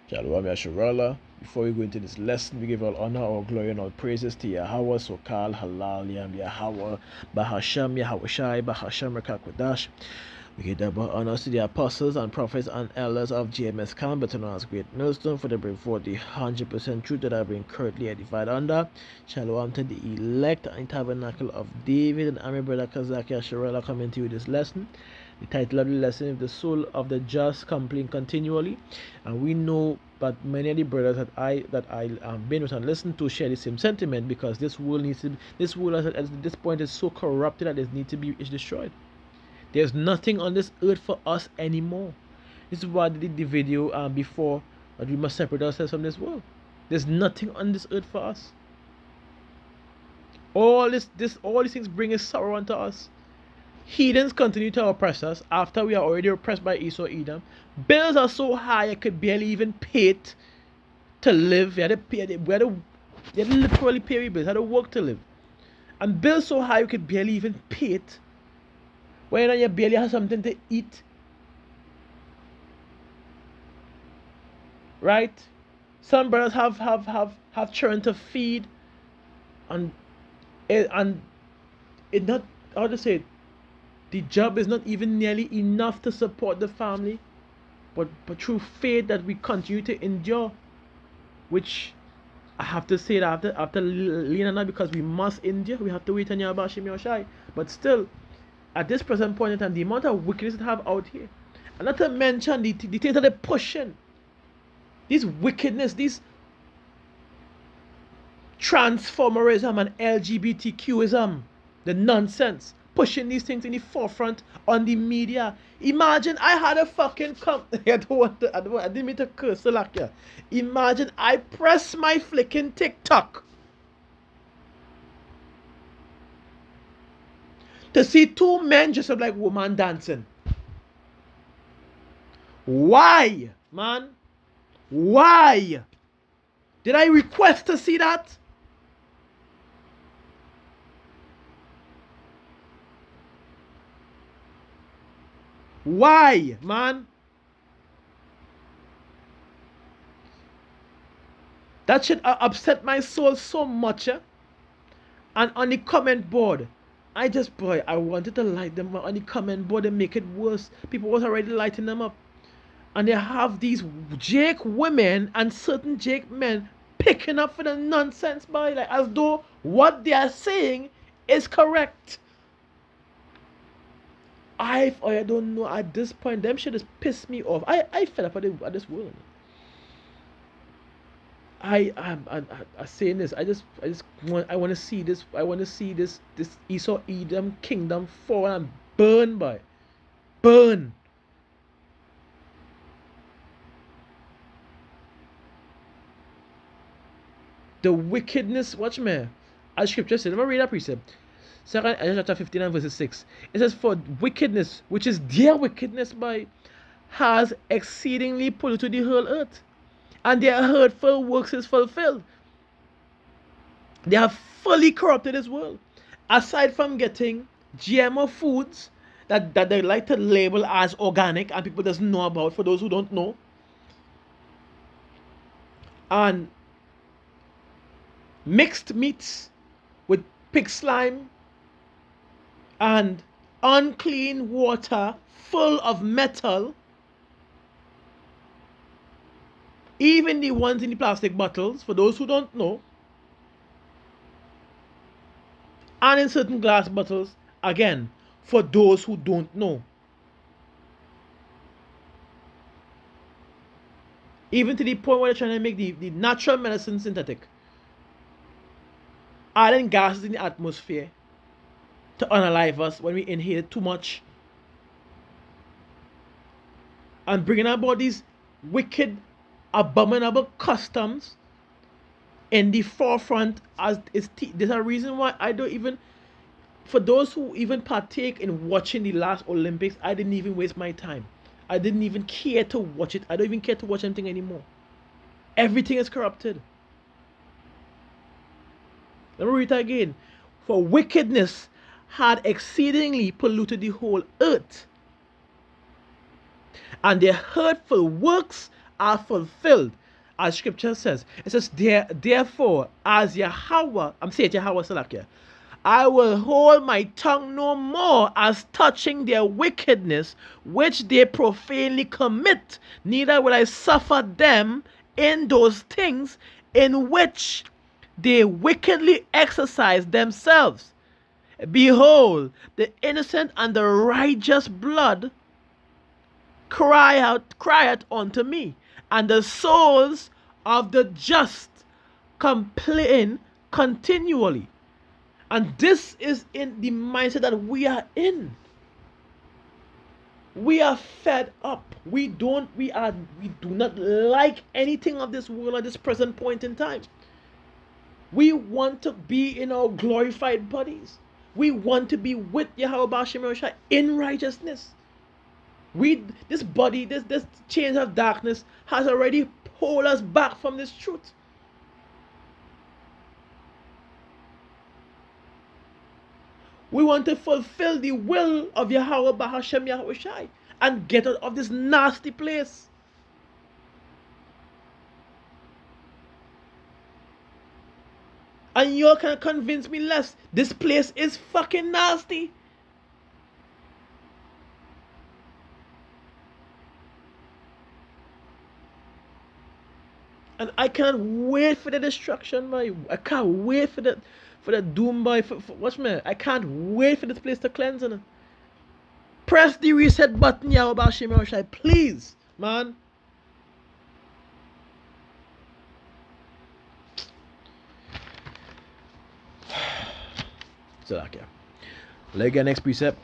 Shalom Yasharallah. Before we go into this lesson, we give all honor, all glory, and all praises to Yahweh, Sokal, Halal, Yam, Yahweh, Bahasham, Yahweh Shai, Bahasham, Rakakwadash. We give double honors to the apostles and prophets and elders of GMS Camp, better known as Great Millstone, for the bring forth the 100% truth that I've been currently edified under. Shalom to the elect and tabernacle of David and Ami brother Kazaki Yasharallah coming to you this lesson. The title of the lesson is The Soul of the Just Complain Continually. And we know that many of the brothers that I have been with and listened to share the same sentiment, because this world at this point is so corrupted that it needs to be destroyed. There's nothing on this earth for us anymore. This is why I did the video before, that we must separate ourselves from this world. There's nothing on this earth for us. All these things bring a sorrow unto us. Heathens continue to oppress us after we are already oppressed by Esau Edom. Bills are so high I could barely even pay it to live. We had to literally pay bills. We had to work to live. And bills so high you could barely even pay it. When you barely have something to eat. Right? Some brothers have children to feed. And it not, how to say it, the job is not even nearly enough to support the family, but through faith that we continue to endure, which I have to say that after leaning on that, because we must endure, we have to wait on Yabashim Yoshai. But still, at this present point in time, the amount of wickedness that have out here, and not to mention the things that they're pushing, this wickedness, this transformerism and LGBTQism, the nonsense, pushing these things in the forefront on the media. Imagine I had a fucking I didn't mean to curse like yeah. Imagine I press my flicking TikTok to see two men just like woman dancing. Why, man? Why? Did I request to see that? Why, man? That should upset my soul so much. And on the comment board, I wanted to light them up on the comment board and make it worse. People was already lighting them up. And they have these Jake women and certain Jake men picking up for the nonsense, boy, like as though what they are saying is correct. I don't know, at this point, them shit just pissed me off. I fed up at this world. I'm saying this. I want to see this. I want to see this Esau Edom kingdom fall and burn, by burn. The wickedness. Watch me. As scripture says, let me read that precept. 2 chapter 15 and verse 6. It says, for wickedness, which is their wickedness, has exceedingly polluted the whole earth, and their hurtful works is fulfilled. They have fully corrupted this world. Aside from getting GMO foods that they like to label as organic and people doesn't know about, for those who don't know, and mixed meats with pig slime and unclean water full of metal, even the ones in the plastic bottles, for those who don't know, and in certain glass bottles, again, for those who don't know. Even to the point where they're trying to make the natural medicine synthetic, adding gases in the atmosphere to unalive us when we inhale too much, and bringing about these wicked, abominable customs in the forefront. As there's a reason why I don't even, for those who even partake in watching the last Olympics, I didn't even waste my time. I didn't even care to watch it. I don't even care to watch anything anymore. Everything is corrupted. Let me read it again. For wickedness had exceedingly polluted the whole earth, and their hurtful works are fulfilled. As scripture says, it says, therefore, as Yahweh, I'm saying Yahweh Salakia, I will hold my tongue no more as touching their wickedness, which they profanely commit, neither will I suffer them in those things in which they wickedly exercise themselves. Behold, the innocent and the righteous blood crieth unto me, and the souls of the just complain continually. And this is in the mindset that we are in. We are fed up. We do not like anything of this world at this present point in time. We want to be in our glorified bodies. We want to be with Yahweh Bashim in righteousness. This body, this chains of darkness has already pulled us back from this truth. We want to fulfill the will of Yahweh Bahashem Yahweh Shai and get out of this nasty place. And you can convince me less. This place is fucking nasty. And I can't wait for the destruction, boy. I can't wait for the doom, boy. Watch me. I can't wait for this place to cleanse. And press the reset button, Yahweh Bashim Yahweh, please, man. So, okay. Let's get next precept.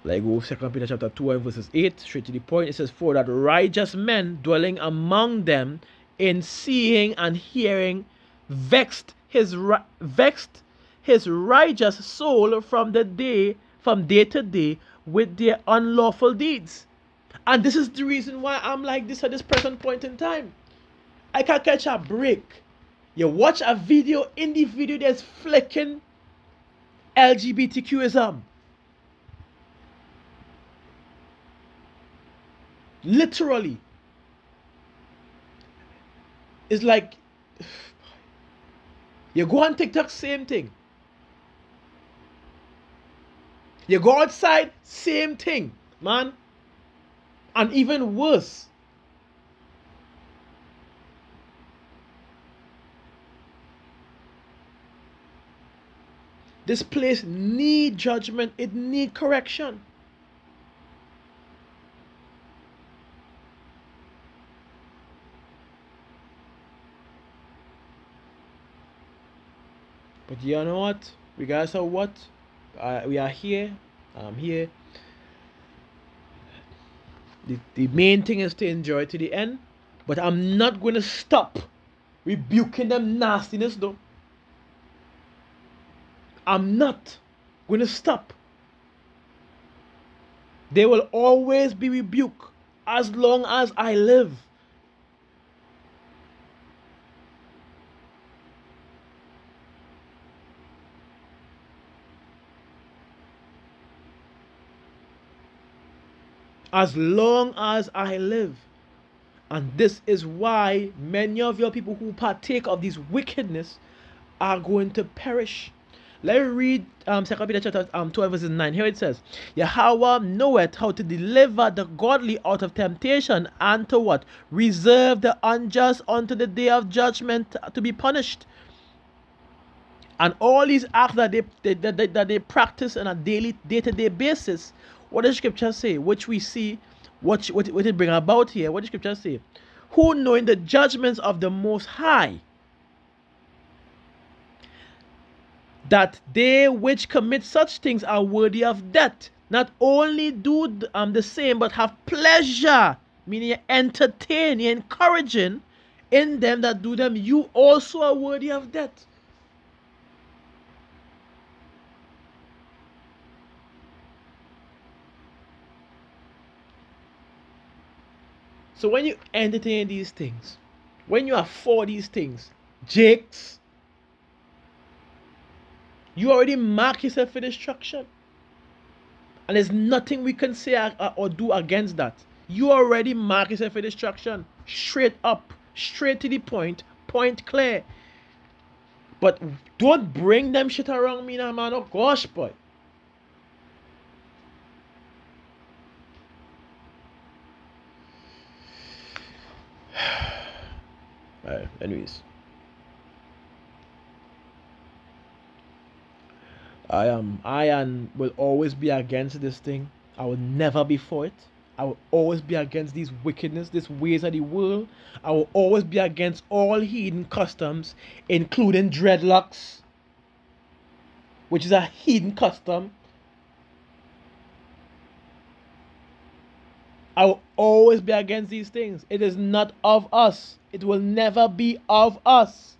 Like go 2 Peter chapter 2 and verses 8, straight to the point. It says, for that righteous men dwelling among them in seeing and hearing vexed his righteous soul from day to day with their unlawful deeds. And this is the reason why I'm like this at this present point in time. I can catch a break. You watch a video, in the video there's flicking LGBTQism. Literally. It's like, you go on TikTok, same thing. You go outside, same thing, man. And even worse. This place need judgment. It need correction. But you know what? Regardless of what, we are here. I'm here. The main thing is to enjoy it to the end. But I'm not going to stop rebuking them nastiness though. I'm not going to stop. They will always be rebuked as long as I live. As long as I live. And this is why many of your people who partake of this wickedness are going to perish. Let me read 2 Peter chapter 12 verses 9. Here it says, Yahweh knoweth how to deliver the godly out of temptation, and to what? Reserve the unjust unto the day of judgment to be punished. And all these acts that they practice on a day-to-day basis, what does scripture say? Which we see, what it bring about here. What does scripture say? Who knowing the judgments of the Most High, that they which commit such things are worthy of death, not only do the same, but have pleasure, meaning you entertain, you encouraging in them that do them, you also are worthy of death. So when you entertain these things, when you are for these things, Jakes, you already mark yourself for destruction. And there's nothing we can say or do against that. You already mark yourself for destruction. Straight up, straight to the point clear. But don't bring them shit around me now, man. Oh gosh, boy. Alright, anyways. I will always be against this thing. I will never be for it. I will always be against these wickedness, these ways of the world. I will always be against all heathen customs, including dreadlocks, which is a heathen custom. I will always be against these things. It is not of us. It will never be of us.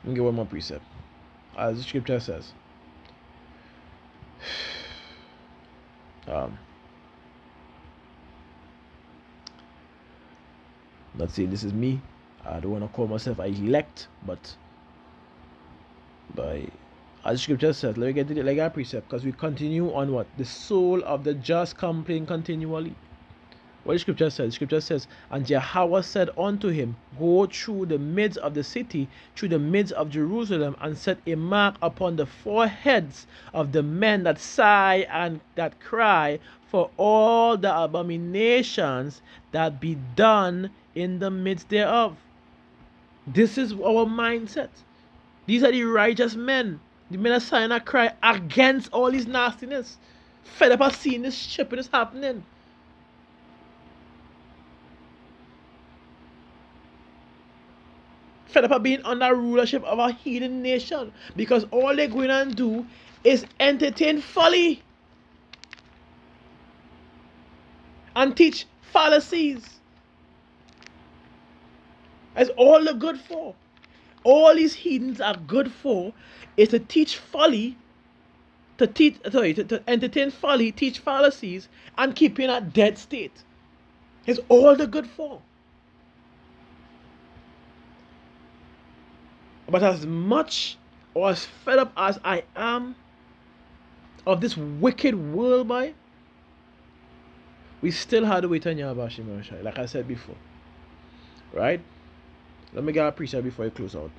Let me get one more precept. As the scripture says. Not saying this is me. I don't want to call myself an elect, but by as the scripture says, let me get to the like precept, because we continue on what? The soul of the just complain continually. What the scripture says? The scripture says, and Jehovah said unto him, go through the midst of the city, through the midst of Jerusalem, and set a mark upon the foreheads of the men that sigh and that cry for all the abominations that be done in the midst thereof. This is our mindset. These are the righteous men. The men that sigh and that cry against all this nastiness. Fed up of seeing this shit is happening. Fed up of being under rulership of a heathen nation, because all they're going to do is entertain folly and teach fallacies. That's all they're good for. All these heathens are good for is to teach folly, to entertain folly, teach fallacies, and keep you in a dead state. It's all they're good for. But as much or as fed up as I am of this wicked world, boy, we still had to wait on Yahweh Shai, like I said before. Right? Let me get a preacher before I close out.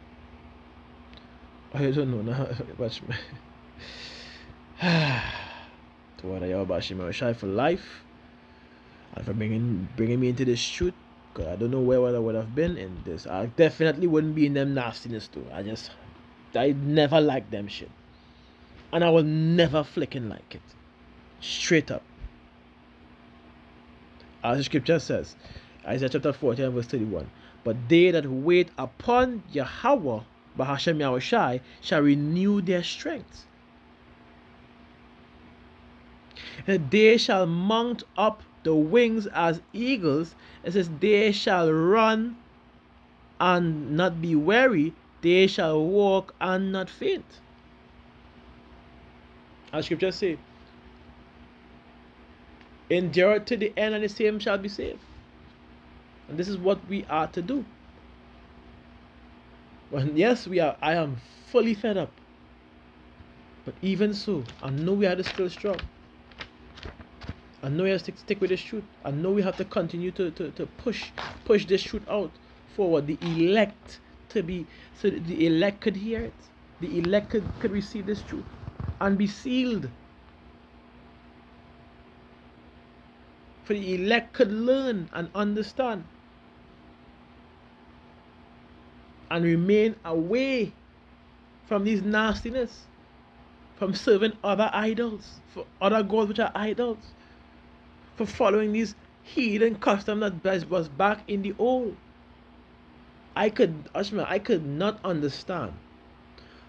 I don't know now. Watch me. To what Yahweh Shai for life, and for bringing me into this truth. Because I don't know where I would have been in this. I definitely wouldn't be in them nastiness too. I never liked them shit. And I will never flicking like it. Straight up. As the scripture says, Isaiah chapter 40 verse 31. But they that wait upon Yahweh, Bahashem Yahushai, shall renew their strength. And they shall mount up the wings as eagles. It says, they shall run and not be weary. They shall walk and not faint. As scripture say, endure to the end, and the same shall be saved. And this is what we are to do. And yes, I am fully fed up. But even so, I know we are still strong. I know we have to stick with this truth. I know we have to continue to push this truth out forward. The elect to be, so that the elect could hear it. The elect could receive this truth and be sealed. For the elect could learn and understand and remain away from these nastiness, from serving other idols, for other gods which are idols, for following these heathen customs that was back in the old. I could not understand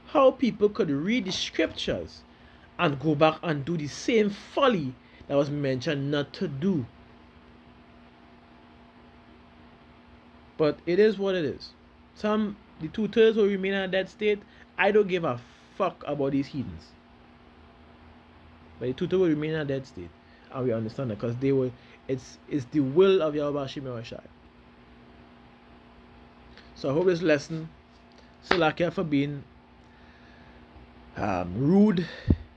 how people could read the scriptures and go back and do the same folly that was mentioned not to do. But it is what it is. The 2/3 will remain in a dead state. I don't give a fuck about these heathens. But the 2/3 will remain in a dead state. And we understand that because It's the will of Yahweh Hashem Yahushai. So I hope this lesson, Salakia for being rude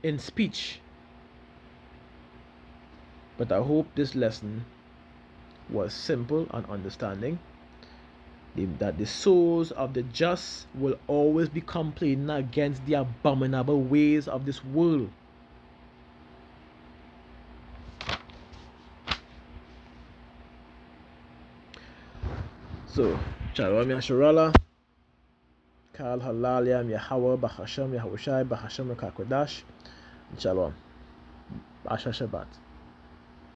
in speech, but I hope this lesson was simple and understanding, that the souls of the just will always be complaining against the abominable ways of this world. So, Shalom Yasharallah, Kal Halal Yam Yahweh, B'Hashem Yahushai, B'Hashem Rekakodash, Shalom, Asha Shabbat.